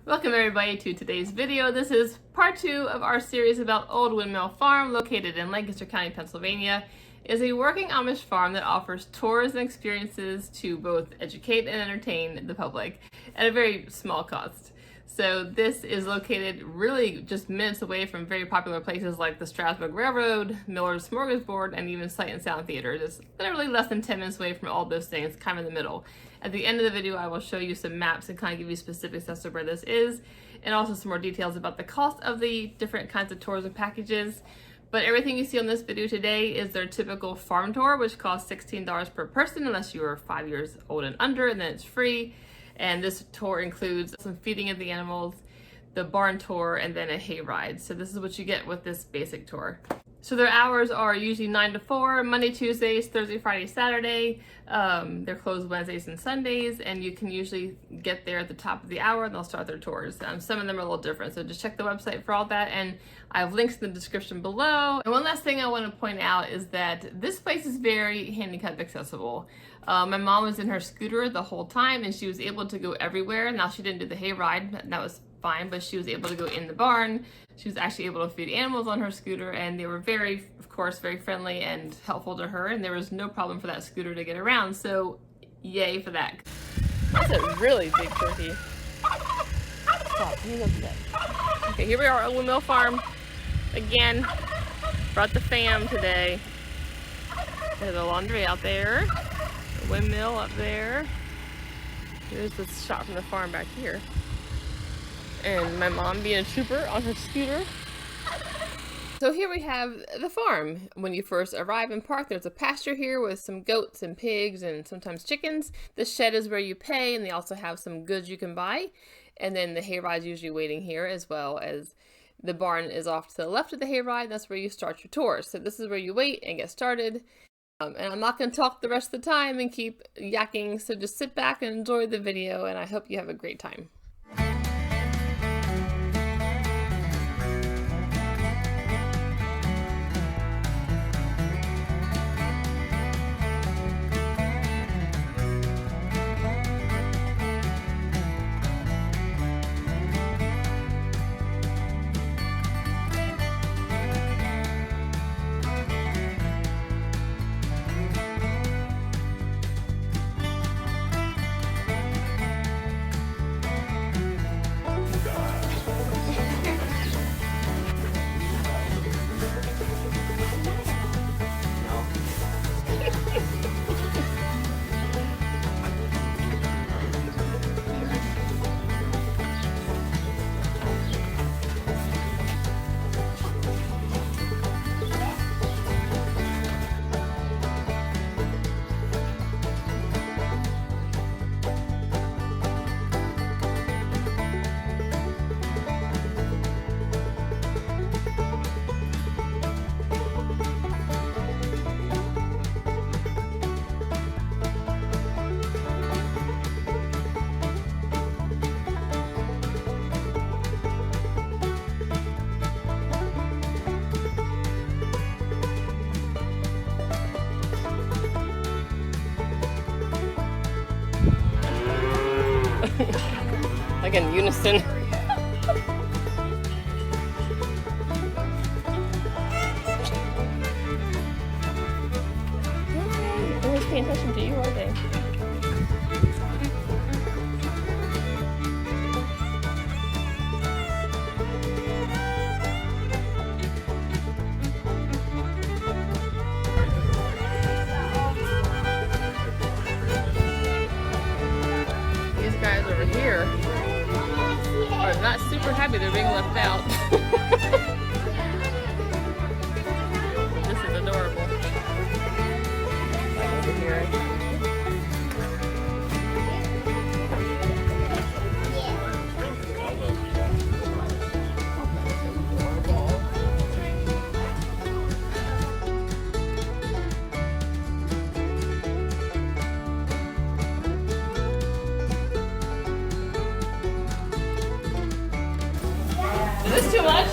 Welcome everybody to today's video. This is part 2 of our series about Old Windmill Farm, located in Lancaster County, Pennsylvania. It is a working Amish farm that offers tours and experiences to both educate and entertain the public at a very small cost. So this is located really just minutes away from very popular places like the Strasburg Railroad, Miller's Smorgasbord, and even Sight and Sound Theaters. It's literally less than 10 minutes away from all those things, kind of in the middle. At the end of the video, I will show you some maps and kind of give you specifics as to where this is, and also some more details about the cost of the different kinds of tours and packages. But everything you see on this video today is their typical farm tour, which costs $16 per person unless you are 5 years old and under, and then it's free. And this tour includes some feeding of the animals, the barn tour, and then a hay ride. So this is what you get with this basic tour. So their hours are usually 9 to 4, Monday, Tuesdays, Thursday, Friday, Saturday. They're closed Wednesdays and Sundays, and you can usually get there at the top of the hour and they'll start their tours. Some of them are a little different, so just check the website for all that, and I have links in the description below. And one last thing I want to point out is that this place is very handicap accessible. My mom was in her scooter the whole time and she was able to go everywhere. Now she didn't do the hay ride, that was fine, but she was able to go in the barn. She was actually able to feed animals on her scooter, and they were of course, very friendly and helpful to her, and there was no problem for that scooter to get around, so yay for that. That's a really big turkey. Stop, you look at that. Okay, here we are at Old Windmill Farm. Again, brought the fam today. There's the laundry out there, the windmill up there. Here's the shot from the farm back here. And my mom being a trooper on her scooter. So here we have the farm. When you first arrive and park, there's a pasture here with some goats and pigs and sometimes chickens. The shed is where you pay, and they also have some goods you can buy. And then the hayride is usually waiting here, as well as the barn is off to the left of the hayride. That's where you start your tour. So this is where you wait and get started. And I'm not going to talk the rest of the time and keep yakking, so just sit back and enjoy the video, and I hope you have a great time. Like in unison. Nobody's paying attention to you, are they? These guys over here are not super happy they're being left out. This is adorable. Like over here. Is this too much?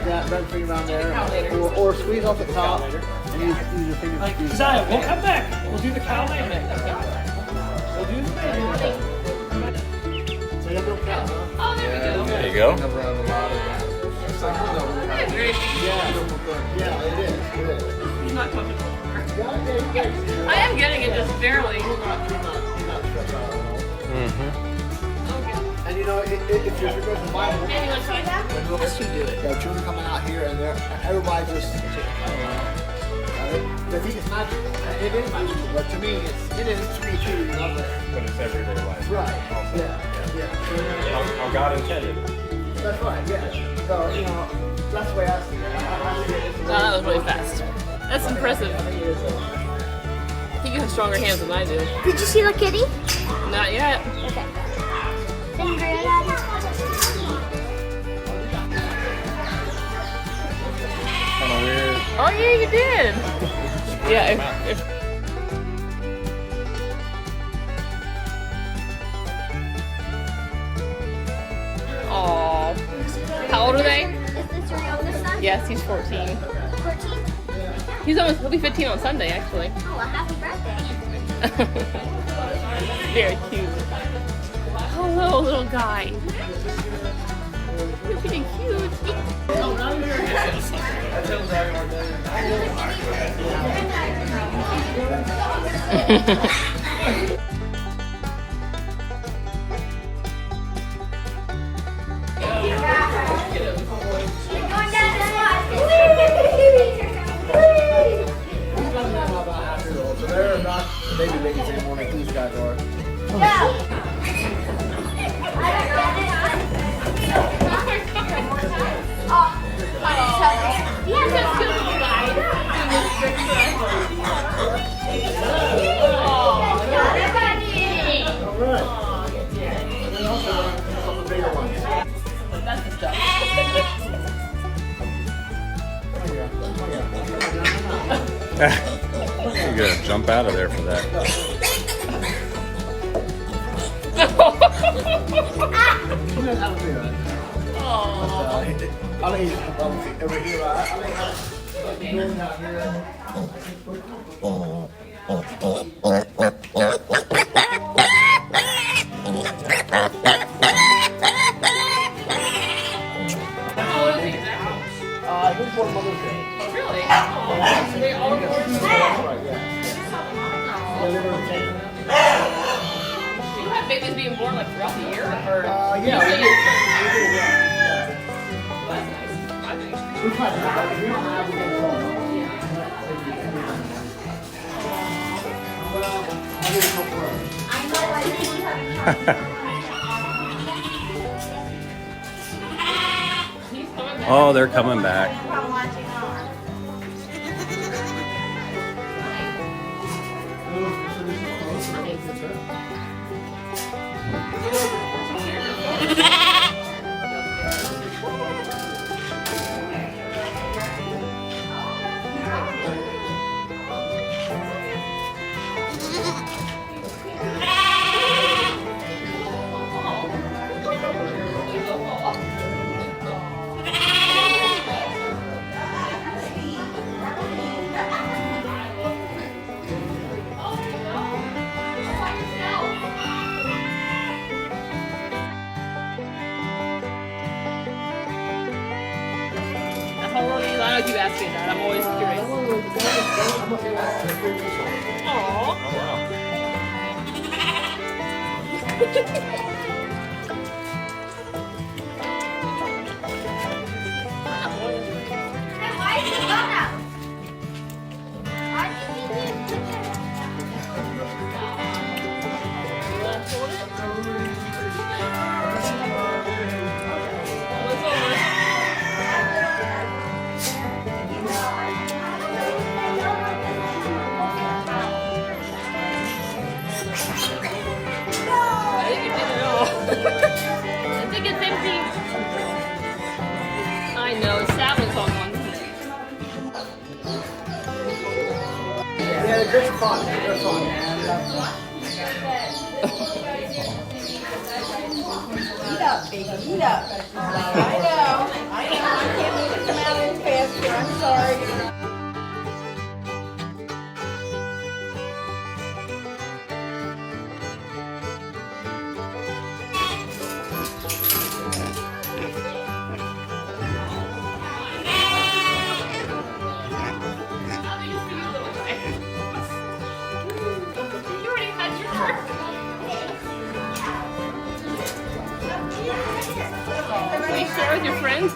like that, run finger around there, or squeeze off the top and use your fingers to squeeze. Zion, we'll come back. We'll do the cow later. We'll do the thing. So you have no cow, huh? Oh, there we go. There you go. Yeah, it is. He's not comfortable. I am getting it just barely. And you know, if you're going to buy one, Anyone try that? Yes, you do it. the children coming out here and everybody just, they think it's magical. It is magical, but to me, it is to me too, you know. But it's everyday life. Right. Yeah. How God intended. That's right, yeah. So, you know, that's the way I see it. I see it. Oh, that was really fast. That's impressive. I think you have stronger hands than I do. Did you see the kitty? Not yet. Okay. Then Granddaddy. Kind of weird. Oh yeah, you did. Yeah. If Aw. How old are they? Is this your youngest son? Yes, he's 14. 14? He'll be 15 on Sunday, actually. Oh, well, happy birthday. Very cute. Hello, little guy. You're getting cute. So they're not baby babies anymore like these guys are. You gotta jump out of there for that. I'll eat over here. I'll eat out here. This is for Mother's Day. Really? They all right, yeah. You have babies being born like throughout the year, or Yeah. you say We do, yeah. that's nice. I think. We try to have we don't have it in home. Well, I'll do it for her. I know, I didn't have He's coming back. Oh, they're coming back. from watching on. How old are you? I know you asked me that. I'm always curious. Aww. Oh, wow. Hey, why is it gone now? Why did you leave the I think it's empty. I know, Salmon's on one. Yeah, they're fun. They're fun. Eat up, baby, eat up. I know. I can't move it. Can you share with your friends?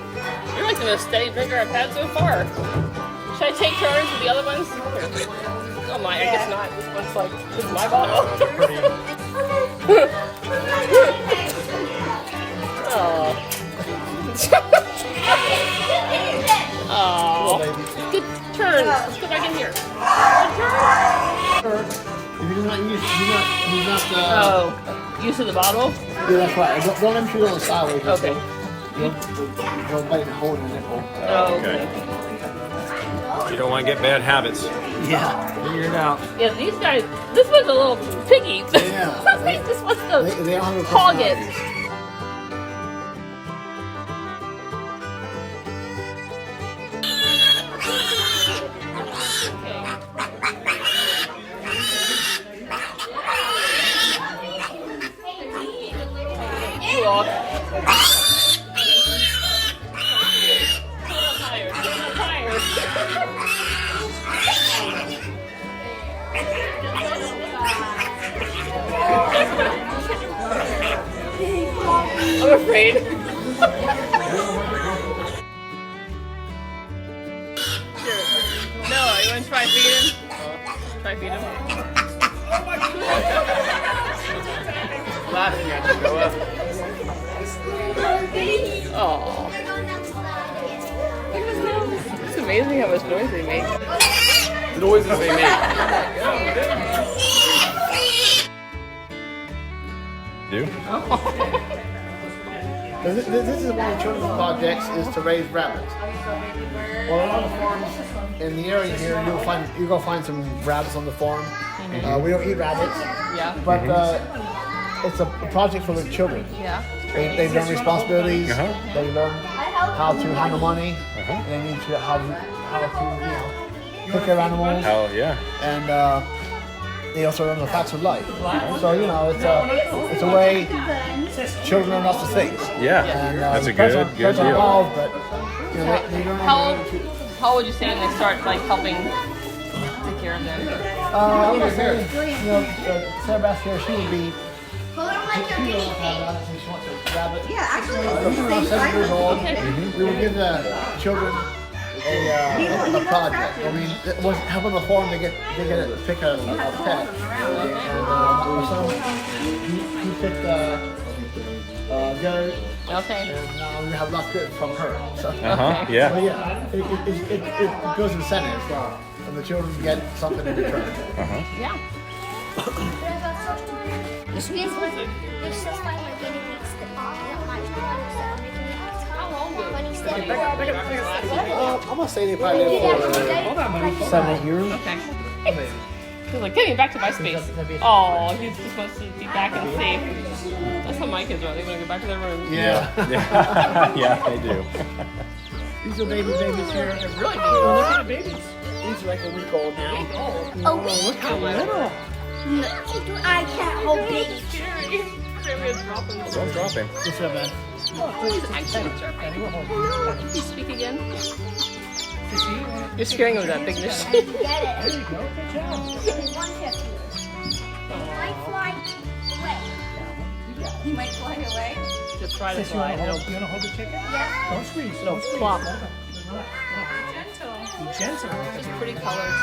You're like the most steady drinker I've had so far. Should I take turns with the other ones? Oh my, I guess not. This one's like, this is my bottle. Oh. Oh. Good turn. Let's go back in here. If you're not used, you're not Oh, used to the bottle? yeah, that's right. Don't let him shoot on the sideways. Okay. You'll bite and hold the nipple. Oh, Okay. You don't want to get bad habits. Yeah, figure it out. yeah, these guys, this one's a little piggy. Yeah. This one's the They don't have a hog it. personality. Walk. I'm afraid. Sure. Noah, you want to try feed him? Try feed him. Laughing at you, Noah. Oh. It's amazing how much noise they make. The noises they make. Do? This is one of the children's projects is to raise rabbits. Well, a lot of farms in the area here, you'll go find some rabbits on the farm. We don't eat rabbits, Yeah. but it's a project for the children. Yeah. They learn responsibilities. Uh-huh. They learn how to handle money. And they need to how to take care of animals. How, yeah. And they also learn the facts of life. So it's a way children learn lots of things. Yeah. And, That's a parents good are deal. involved, but they learn How old would you say when they start like helping take care of them? I would say, Sarah Bass here, she would be. She wants a rabbit. Yeah, actually, Around 7 years old, we would give the children a project. I mean, it was helping the farm to pick a pet. And my son, he picked goat, Okay. and we have lots good from her. So, Uh-huh. but Yeah. yeah, it goes incentives, and the children get something in return. Uh-huh. Yeah. This is why we're getting next to How long ago? I'm gonna say they probably live for 7, 8 years. Okay. He's like, get me back to my space. Oh, he just wants to be back and safe. That's how my kids are. They want to go back to their room. Yeah. Yeah. Yeah, they do. These are babies here. They're really big. Look at the babies. These are like a week old now. Oh, look how little. I can't hold babies. Scary. They're gonna drop them. Don't drop him. This is a man. He's actually chirping. Can you speak again? You're scaring him with that big machine. Get it. There you go. Good job. 150. Might fly away. He might fly away. Just try to Sis, you fly. want It'll to hold the chicken? Yeah. Don't squeeze. It'll Don't squeeze. plop. Be gentle. Just pretty colors.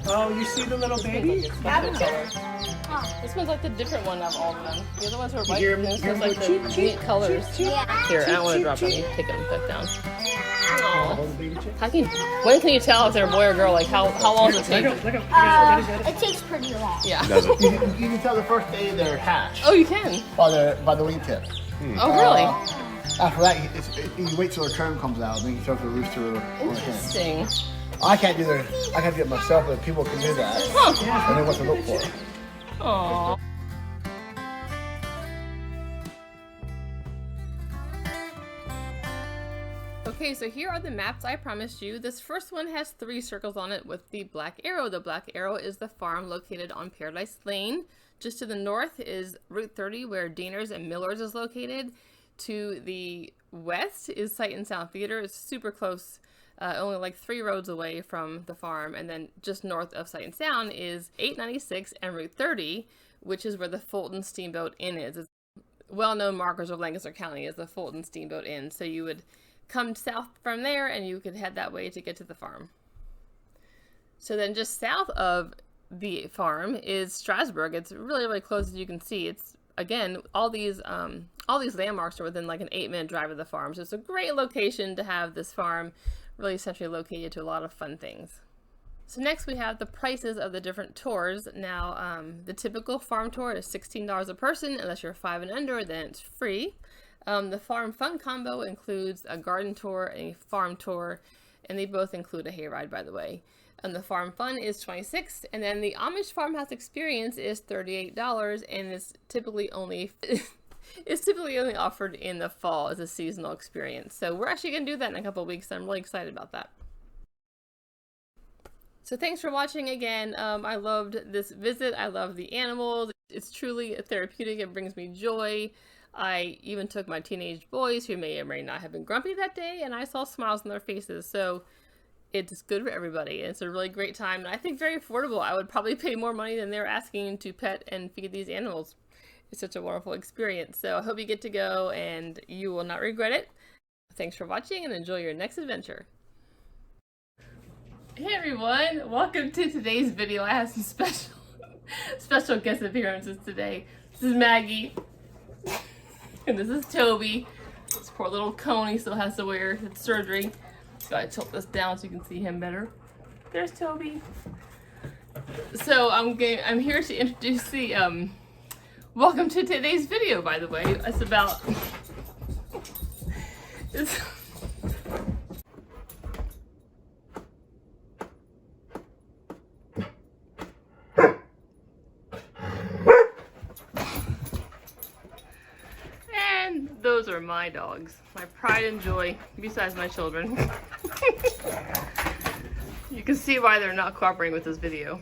Oh, you see the little baby? Special colors. This one's like the different one of all of them. The other ones were white. hear And him- this hear one's him like go the neat colors. Yeah. Here, I don't want to drop them. You take them back down. Aw. Hold the baby chick. When can you tell if they're a boy or girl? Like how long does it take? It takes pretty long. Yeah. Does it? You can tell the first day they're hatched Oh, you can. by the wingtip. Oh, really? After that, you wait till the term comes out, then you throw the rooster or a hen. Interesting. I can't do it myself, but people can do that. Huh. I know what to look for. Aww. Okay, so here are the maps I promised you. This first one has 3 circles on it with the black arrow. The black arrow is the farm located on Paradise Lane. Just to the north is Route 30, where Daners and Millers is located. To the west is Sight and Sound Theater. It's super close only like 3 roads away from the farm, and then just north of Sight and Sound is 896 and Route 30, which is where the Fulton Steamboat Inn is. It's well-known markers of Lancaster County is the Fulton Steamboat Inn, so you would come south from there and you could head that way to get to the farm. So then just south of the farm is Strasburg. It's really, really close, as you can see. It's, again, all these landmarks are within like an 8-minute drive of the farm. So it's a great location to have this farm really centrally located to a lot of fun things. So next we have the prices of the different tours. Now, the typical farm tour is $16 a person. Unless you're 5 and under, then it's free. The Farm Fun combo includes a garden tour and a farm tour, and they both include a hayride, by the way. And the Farm Fun is $26, and then the Amish Farmhouse Experience is $38, and it's typically only offered in the fall as a seasonal experience. So we're actually going to do that in a couple of weeks, and I'm really excited about that. So thanks for watching again. I loved this visit. I love the animals. It's truly therapeutic. It brings me joy. I even took my teenage boys who may or may not have been grumpy that day, and I saw smiles on their faces. So it's good for everybody. It's a really great time, and I think very affordable. I would probably pay more money than they're asking to pet and feed these animals. It's such a wonderful experience. So I hope you get to go and you will not regret it. Thanks for watching and enjoy your next adventure. Hey everyone, welcome to today's video. I have some special guest appearances today. This is Maggie, and this is Toby. This poor little cone he still has to wear. It's surgery. Gotta tilt this down so you can see him better. There's Toby. So I'm here to introduce the welcome to today's video, by the way. It's about and those are my dogs, my pride and joy, besides my children. You can see why they're not cooperating with this video.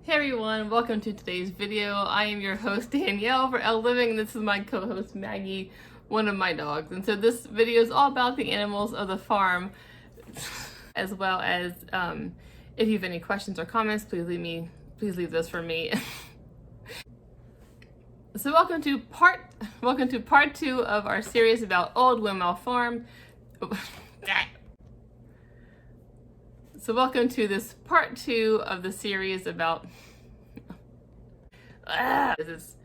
Hey everyone, welcome to today's video. I am your host Danielle for L Living, and this is my co-host Maggie, one of my dogs. And so this video is all about the animals of the farm, as well as if you have any questions or comments, please leave those for me. So welcome to part 2 of our series about Old Windmill Farm. So welcome to this part 2 of the series about this is